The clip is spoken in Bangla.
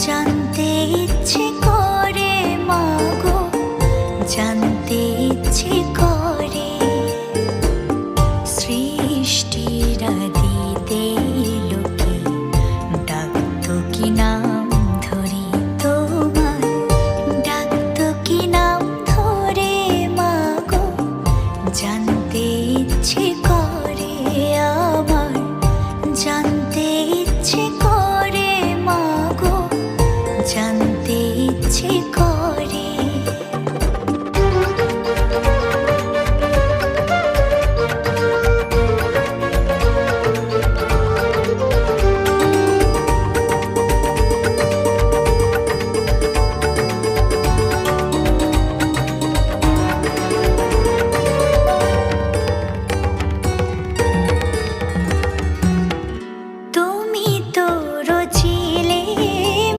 জানতে ইচ্ছে করে মাগো, জানতে ইচ্ছে করে সৃষ্টির আদিতে লোকে ডাকতো কি নাম ধরে তোমার, ডাকতো কি নাম ধরে মাগো, জানতে ইচ্ছে করে আমার, জানতে ইচ্ছে করে মাগো, জানতে